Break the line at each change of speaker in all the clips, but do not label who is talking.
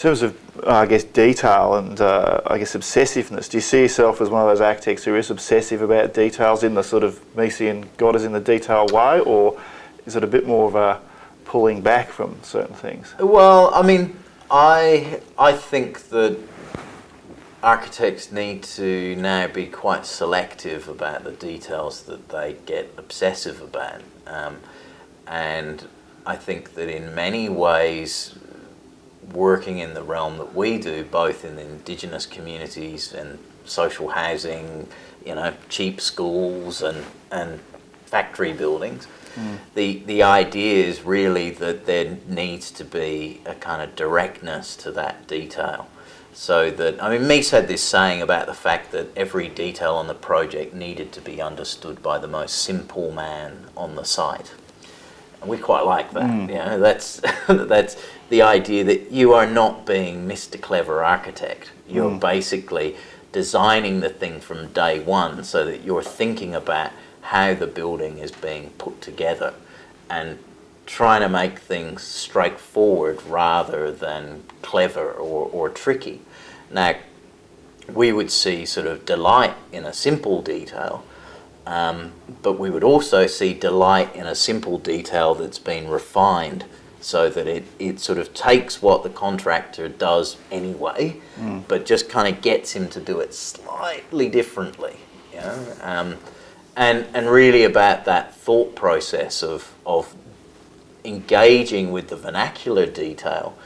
terms of, I guess, detail and, I guess, obsessiveness, do you see yourself as one of those architects who is obsessive about details in the sort of Miesian God is in the detail way, or is it a bit more of a pulling back from certain things?
Well, I mean, I think that architects need to now be quite selective about the details that they get obsessive about. And I think that in many ways, working in the realm that we do, both in Indigenous communities and social housing, you know, cheap schools and factory buildings, the idea is really that there needs to be a kind of directness to that detail. So that, I mean, Mies had this saying about the fact that every detail on the project needed to be understood by the most simple man on the site. And we quite like that. You know, that's the idea that you are not being Mr. Clever Architect. You're basically designing the thing from day one so that you're thinking about how the building is being put together and trying to make things straightforward rather than clever or tricky. Now, we would see sort of delight in a simple detail, but we would also see delight in a simple detail that's been refined so that it sort of takes what the contractor does anyway, but just kind of gets him to do it slightly differently, you know? And really about that thought process of engaging with the vernacular detail,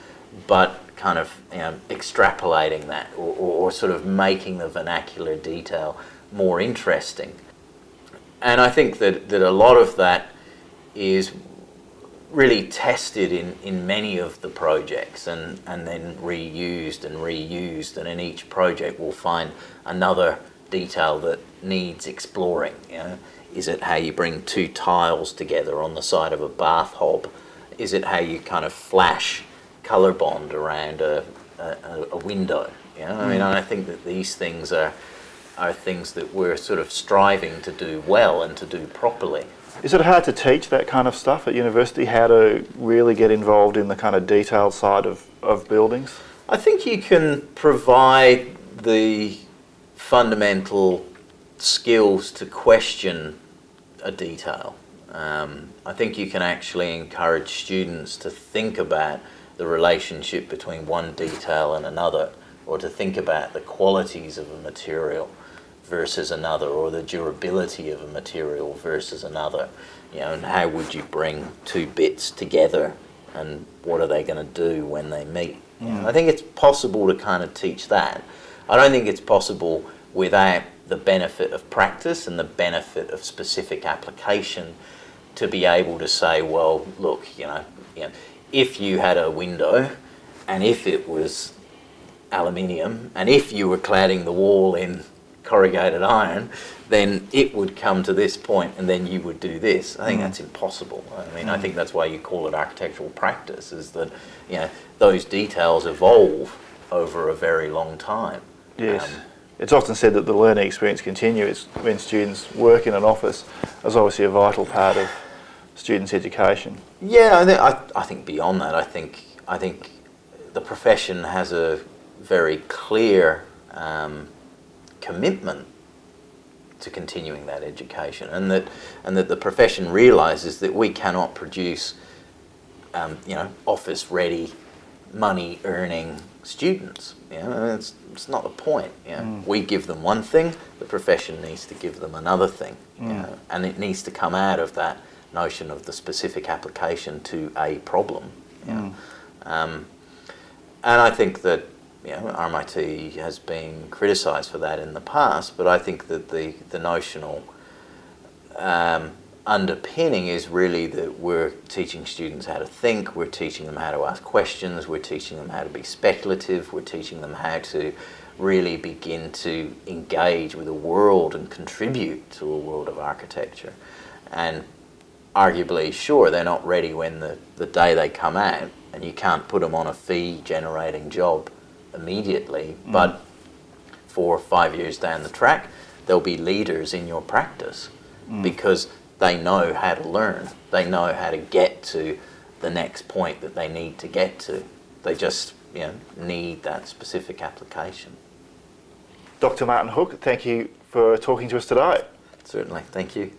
but kind of, you know, extrapolating that or sort of making the vernacular detail more interesting. And I think that a lot of that is really tested in many of the projects and then reused, and in each project we'll find another detail that needs exploring. You know? Is it how you bring two tiles together on the side of a bath hob? Is it how you kind of flash colour bond around a window? You know? I mean, I think that these things are things that we're sort of striving to do well and to do properly.
Is it hard to teach that kind of stuff at university, how to really get involved in the kind of detailed side of buildings?
I think you can provide the fundamental skills to question a detail. I think you can actually encourage students to think about the relationship between one detail and another, or to think about the qualities of a material versus another, or the durability of a material versus another, you know, and how would you bring two bits together and what are they going to do when they meet? You know, I think it's possible to kind of teach that. I don't think it's possible without the benefit of practice and the benefit of specific application to be able to say, well, look, you know, if you had a window and if it was aluminium and if you were cladding the wall in corrugated iron, then it would come to this point and then you would do this. I think that's impossible. I mean, I think that's why you call it architectural practice, is that, you know, those details evolve over a very long time.
Yes. It's often said that the learning experience continues when students work in an office, as obviously a vital part of students' education.
Yeah, I think beyond that, I think the profession has a very clear commitment to continuing that education, and that the profession realises that we cannot produce, you know, office-ready, money-earning students. You know, it's not the point. You know? We give them one thing, the profession needs to give them another thing, you know? And it needs to come out of that notion of the specific application to a problem. You know? And I think that, you know, RMIT has been criticised for that in the past, but I think that the notional underpinning is really that we're teaching students how to think, we're teaching them how to ask questions, we're teaching them how to be speculative, we're teaching them how to really begin to engage with the world and contribute to a world of architecture. And arguably, sure, they're not ready when the day they come out, and you can't put them on a fee-generating job immediately, but 4 or 5 years down the track, they'll be leaders in your practice because they know how to learn. They know how to get to the next point that they need to get to. They just need that specific application.
Dr. Martyn Hook, thank you for talking to us today.
Certainly, thank you.